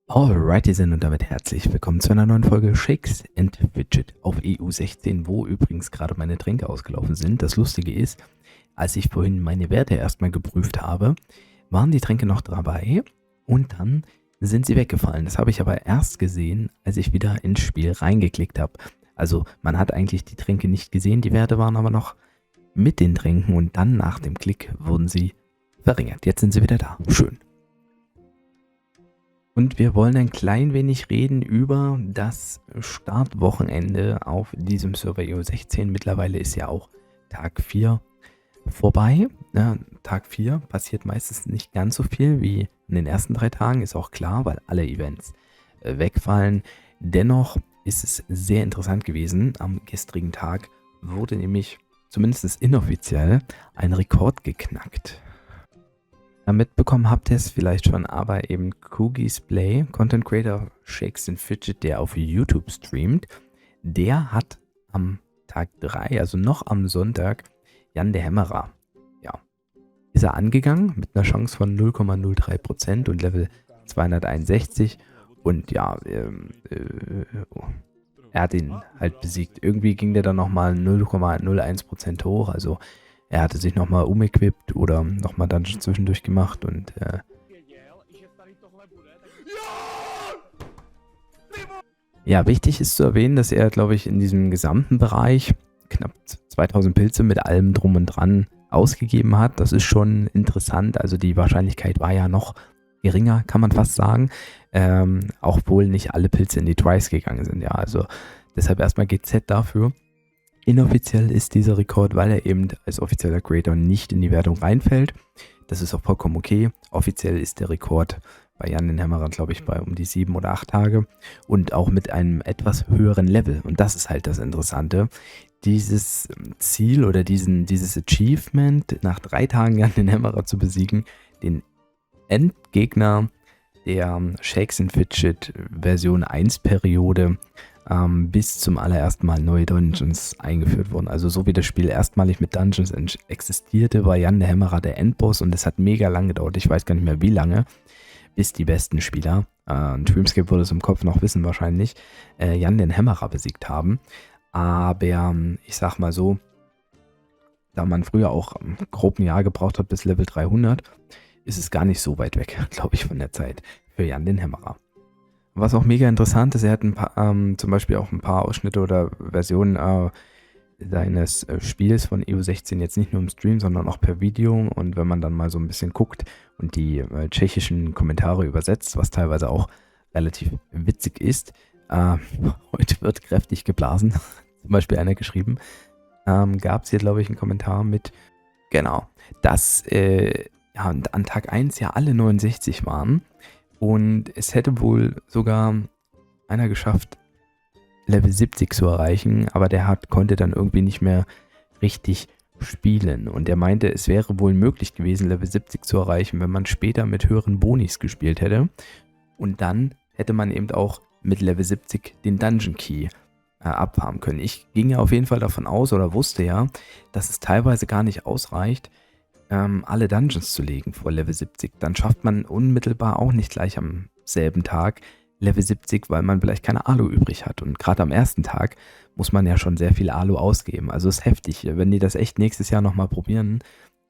Alrighty sind und damit herzlich willkommen zu einer neuen Folge Shakes and Fidget auf EU16, wo übrigens gerade meine Tränke ausgelaufen sind. Das Lustige ist, als ich vorhin meine Werte erstmal geprüft habe, waren die Tränke noch dabei und dann sind sie weggefallen. Das habe ich aber erst gesehen, als ich wieder ins Spiel reingeklickt habe. Also man hat eigentlich die Tränke nicht gesehen, die Werte waren aber noch mit den Tränken und dann nach dem Klick wurden sie verringert. Jetzt sind sie wieder da. Schön. Und wir wollen ein klein wenig reden über das Startwochenende auf diesem Server EU16. Mittlerweile ist ja auch Tag 4 vorbei. Ja, Tag 4 passiert meistens nicht ganz so viel wie in den ersten 3 Tagen, ist auch klar, weil alle Events wegfallen. Dennoch ist es sehr interessant gewesen. Am gestrigen Tag wurde nämlich, zumindest inoffiziell, ein Rekord geknackt. Mitbekommen habt ihr es vielleicht schon, aber eben Coogies Play, Content Creator Shakes and Fidget, der auf YouTube streamt, der hat am Tag 3, also noch am Sonntag, Jan der Hämmerer, ja, ist er angegangen mit einer Chance von 0,03% und Level 261 und ja, er hat ihn halt besiegt. Irgendwie ging der dann nochmal 0,01% hoch, also er hatte sich nochmal umequipped oder nochmal Dungeon zwischendurch gemacht und ja, wichtig ist zu erwähnen, dass er, glaube ich, in diesem gesamten Bereich knapp 2000 Pilze mit allem drum und dran ausgegeben hat. Das ist schon interessant, also die Wahrscheinlichkeit war ja noch geringer, kann man fast sagen, auch wohl nicht alle Pilze in die Tries gegangen sind, ja, also deshalb erstmal GZ dafür. Inoffiziell ist dieser Rekord, weil er eben als offizieller Creator nicht in die Wertung reinfällt. Das ist auch vollkommen okay. Offiziell ist der Rekord bei Jan den Hämmerer, glaube ich, bei um die 7 oder 8 Tage und auch mit einem etwas höheren Level. Und das ist halt das Interessante. Dieses Ziel oder dieses Achievement, nach 3 Tagen Jan den Hämmerer zu besiegen, den Endgegner der Shakes and Fidget Version 1 Periode, bis zum allerersten Mal neue Dungeons eingeführt wurden. Also so wie das Spiel erstmalig mit Dungeons existierte, war Jan der Hämmerer der Endboss und es hat mega lang gedauert, ich weiß gar nicht mehr wie lange, bis die besten Spieler, Dreamscape würde es im Kopf noch wissen wahrscheinlich, Jan den Hämmerer besiegt haben. Aber ich sag mal so, da man früher auch grob ein Jahr gebraucht hat bis Level 300, ist es gar nicht so weit weg, glaube ich, von der Zeit für Jan den Hämmerer. Was auch mega interessant ist, er hat ein paar, zum Beispiel auch ein paar Ausschnitte oder Versionen seines Spiels von EU16 jetzt nicht nur im Stream, sondern auch per Video. Und wenn man dann mal so ein bisschen guckt und die tschechischen Kommentare übersetzt, was teilweise auch relativ witzig ist, heute wird kräftig geblasen, zum Beispiel einer geschrieben, gab es hier, glaube ich, einen Kommentar mit, genau, dass ja, an Tag 1 ja alle 69 waren. Und es hätte wohl sogar einer geschafft, Level 70 zu erreichen, aber der konnte dann irgendwie nicht mehr richtig spielen. Und er meinte, es wäre wohl möglich gewesen, Level 70 zu erreichen, wenn man später mit höheren Bonis gespielt hätte. Und dann hätte man eben auch mit Level 70 den Dungeon Key abfarmen können. Ich ging ja auf jeden Fall davon aus oder wusste ja, dass es teilweise gar nicht ausreicht, alle Dungeons zu legen vor Level 70. Dann schafft man unmittelbar auch nicht gleich am selben Tag Level 70, weil man vielleicht keine Alu übrig hat. Und gerade am ersten Tag muss man ja schon sehr viel Alu ausgeben. Also ist heftig. Wenn die das echt nächstes Jahr nochmal probieren,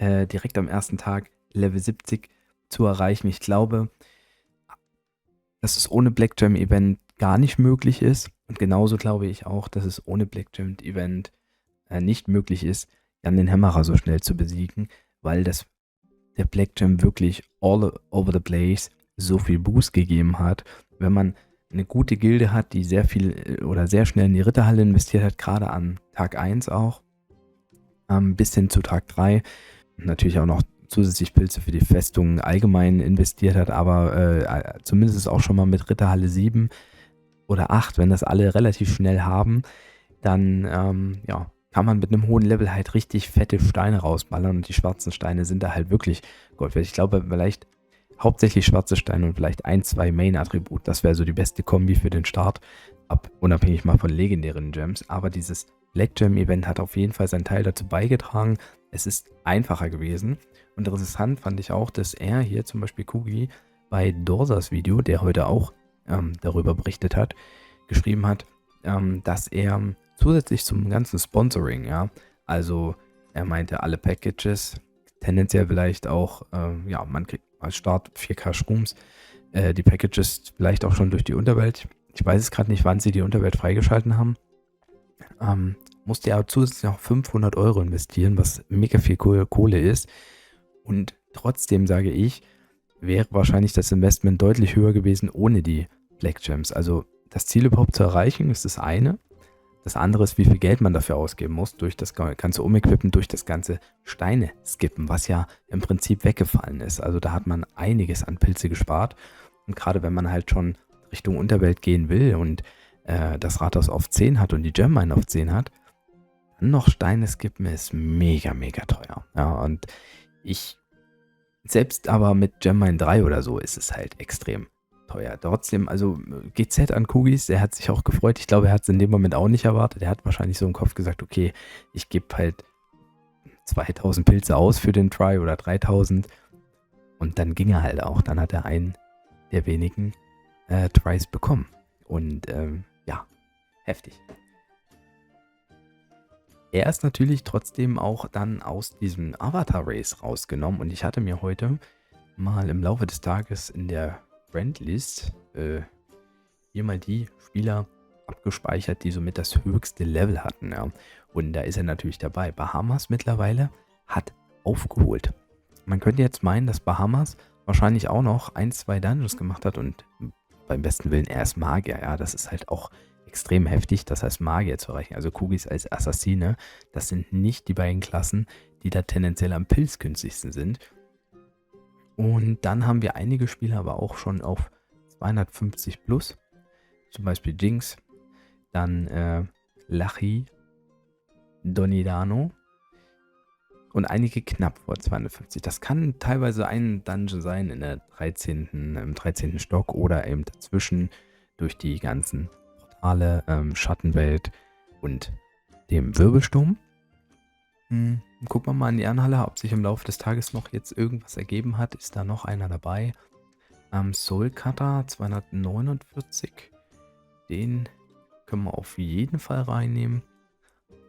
direkt am ersten Tag Level 70 zu erreichen. Ich glaube, dass es ohne Black Gem Event gar nicht möglich ist. Und genauso glaube ich auch, dass es ohne Black Gem Event nicht möglich ist, Jan den Hämmerer so schnell zu besiegen, weil der Black Gem wirklich all over the place so viel Boost gegeben hat. Wenn man eine gute Gilde hat, die sehr viel oder sehr schnell in die Ritterhalle investiert hat, gerade an Tag 1 auch, bis hin zu Tag 3, natürlich auch noch zusätzlich Pilze für die Festung allgemein investiert hat, aber zumindest auch schon mal mit Ritterhalle 7 oder 8, wenn das alle relativ schnell haben, dann ja, kann man mit einem hohen Level halt richtig fette Steine rausballern und die schwarzen Steine sind da halt wirklich Gold wert. Ich glaube, vielleicht hauptsächlich schwarze Steine und vielleicht 1, 2 Main-Attribut. Das wäre so die beste Kombi für den Start, unabhängig mal von legendären Gems. Aber dieses Black Gem Event hat auf jeden Fall seinen Teil dazu beigetragen. Es ist einfacher gewesen. Und interessant fand ich auch, dass er hier zum Beispiel Kugi bei Dorsas Video, der heute auch darüber berichtet hat, geschrieben hat, dass er zusätzlich zum ganzen Sponsoring, ja, also er meinte alle Packages, tendenziell vielleicht auch, man kriegt als Start 4K Shrooms, die Packages vielleicht auch schon durch die Unterwelt. Ich weiß es gerade nicht, wann sie die Unterwelt freigeschalten haben. Musste er zusätzlich noch 500 Euro investieren, was mega viel Kohle ist. Und trotzdem sage ich, wäre wahrscheinlich das Investment deutlich höher gewesen ohne die Black Gems. Also das Ziel überhaupt zu erreichen, ist das eine. Das andere ist, wie viel Geld man dafür ausgeben muss, durch das ganze Umequippen, durch das ganze Steine skippen, was ja im Prinzip weggefallen ist. Also da hat man einiges an Pilze gespart. Und gerade wenn man halt schon Richtung Unterwelt gehen will und das Rathaus auf 10 hat und die Gemmine auf 10 hat, dann noch Steine skippen ist mega, mega teuer. Ja, und selbst aber mit Gemmine 3 oder so ist es halt extrem teuer. Trotzdem, also GZ an Kugis, der hat sich auch gefreut. Ich glaube, er hat es in dem Moment auch nicht erwartet. Er hat wahrscheinlich so im Kopf gesagt, okay, ich gebe halt 2000 Pilze aus für den Try oder 3000 und dann ging er halt auch. Dann hat er einen der wenigen Tries bekommen. Und heftig. Er ist natürlich trotzdem auch dann aus diesem Avatar-Race rausgenommen und ich hatte mir heute mal im Laufe des Tages in der Friendlist hier mal die Spieler abgespeichert, die somit das höchste Level hatten. Ja. Und da ist er natürlich dabei. Bahamas mittlerweile hat aufgeholt. Man könnte jetzt meinen, dass Bahamas wahrscheinlich auch noch 1, 2 Dungeons gemacht hat und beim besten Willen, er ist Magier. Ja, das ist halt auch extrem heftig, das heißt Magier zu erreichen. Also Kugis als Assassine, das sind nicht die beiden Klassen, die da tendenziell am pilzgünstigsten sind. Und dann haben wir einige Spieler aber auch schon auf 250 plus. Zum Beispiel Jinx, dann Lachi, Donidano und einige knapp vor 250. Das kann teilweise ein Dungeon sein im 13. Stock oder eben dazwischen durch die ganzen Portale, Schattenwelt und dem Wirbelsturm. Gucken wir mal in die Ehrenhalle, ob sich im Laufe des Tages noch jetzt irgendwas ergeben hat. Ist da noch einer dabei? Soul Cutter 249. Den können wir auf jeden Fall reinnehmen.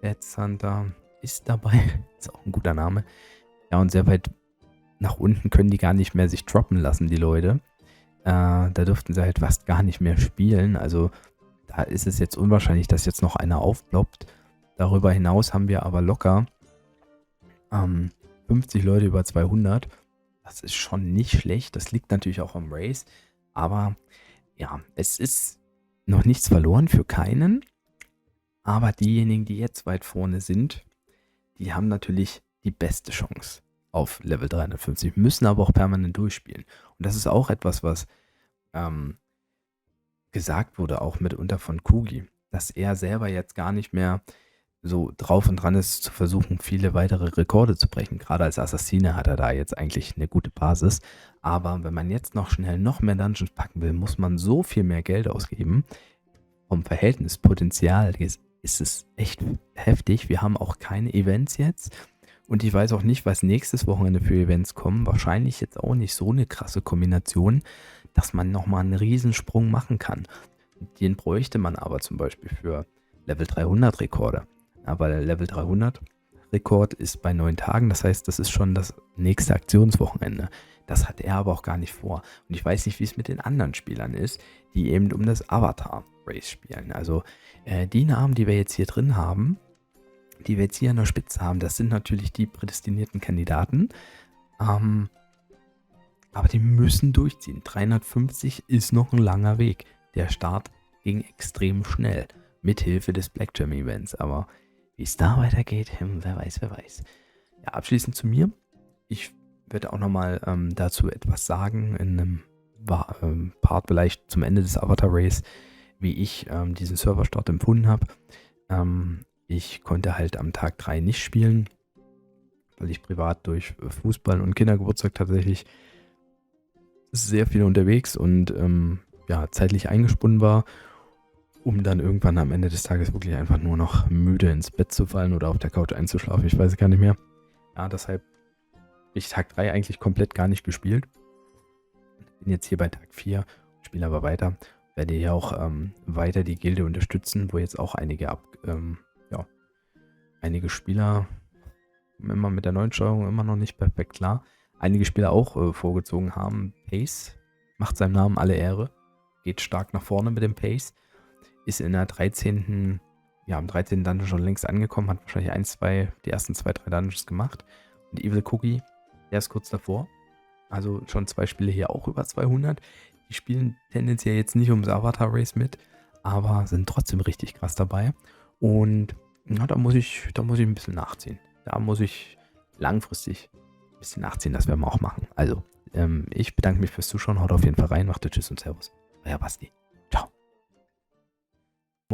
Dead Hunter ist dabei. Ist auch ein guter Name. Ja, und sehr weit nach unten können die gar nicht mehr sich droppen lassen, die Leute. Da dürften sie halt fast gar nicht mehr spielen. Also da ist es jetzt unwahrscheinlich, dass jetzt noch einer aufploppt. Darüber hinaus haben wir aber locker 50 Leute über 200. Das ist schon nicht schlecht. Das liegt natürlich auch am Race. Aber ja, es ist noch nichts verloren für keinen. Aber diejenigen, die jetzt weit vorne sind, die haben natürlich die beste Chance auf Level 350, müssen aber auch permanent durchspielen. Und das ist auch etwas, was gesagt wurde, auch mitunter von Kugi, dass er selber jetzt gar nicht mehr so drauf und dran ist, zu versuchen, viele weitere Rekorde zu brechen. Gerade als Assassine hat er da jetzt eigentlich eine gute Basis. Aber wenn man jetzt noch schnell noch mehr Dungeons packen will, muss man so viel mehr Geld ausgeben. Vom Verhältnispotenzial ist es echt heftig. Wir haben auch keine Events jetzt. Und ich weiß auch nicht, was nächstes Wochenende für Events kommen. Wahrscheinlich jetzt auch nicht so eine krasse Kombination, dass man nochmal einen Riesensprung machen kann. Den bräuchte man aber zum Beispiel für Level 300 Rekorde. Aber der Level 300 Rekord ist bei 9 Tagen. Das heißt, das ist schon das nächste Aktionswochenende. Das hat er aber auch gar nicht vor. Und ich weiß nicht, wie es mit den anderen Spielern ist, die eben um das Avatar-Race spielen. Also die Namen, die wir jetzt hier drin haben, die wir jetzt hier an der Spitze haben, das sind natürlich die prädestinierten Kandidaten. Aber die müssen durchziehen. 350 ist noch ein langer Weg. Der Start ging extrem schnell. Mithilfe des Black Gem Events. Aber wie es da weitergeht, wer weiß, wer weiß. Ja, abschließend zu mir. Ich werde auch nochmal dazu etwas sagen in einem Part vielleicht zum Ende des Avatar Race, wie ich diesen Serverstart empfunden habe. Ich konnte halt am Tag 3 nicht spielen, weil ich privat durch Fußball und Kindergeburtstag tatsächlich sehr viel unterwegs und zeitlich eingesponnen war, um dann irgendwann am Ende des Tages wirklich einfach nur noch müde ins Bett zu fallen oder auf der Couch einzuschlafen. Ich weiß es gar nicht mehr. Ja, deshalb habe ich Tag 3 eigentlich komplett gar nicht gespielt. Bin jetzt hier bei Tag 4, spiele aber weiter. werde hier auch weiter die Gilde unterstützen, wo jetzt auch ja, einige Spieler immer mit der neuen Steuerung immer noch nicht perfekt klar. Einige Spieler auch vorgezogen haben. Pace macht seinem Namen alle Ehre, geht stark nach vorne mit dem Pace, ist in der 13. Ja, am 13. Dungeon schon längst angekommen, hat wahrscheinlich die ersten 2, 3 Dungeons gemacht. Und Evil Cookie, der ist kurz davor. Also schon 2 Spiele hier auch über 200. Die spielen tendenziell jetzt nicht ums Avatar Race mit, aber sind trotzdem richtig krass dabei. Und ja, da muss ich ein bisschen nachziehen. Da muss ich langfristig ein bisschen nachziehen, das werden wir auch machen. Also, ich bedanke mich fürs Zuschauen, haut auf jeden Fall rein, macht Tschüss und Servus. Euer Basti.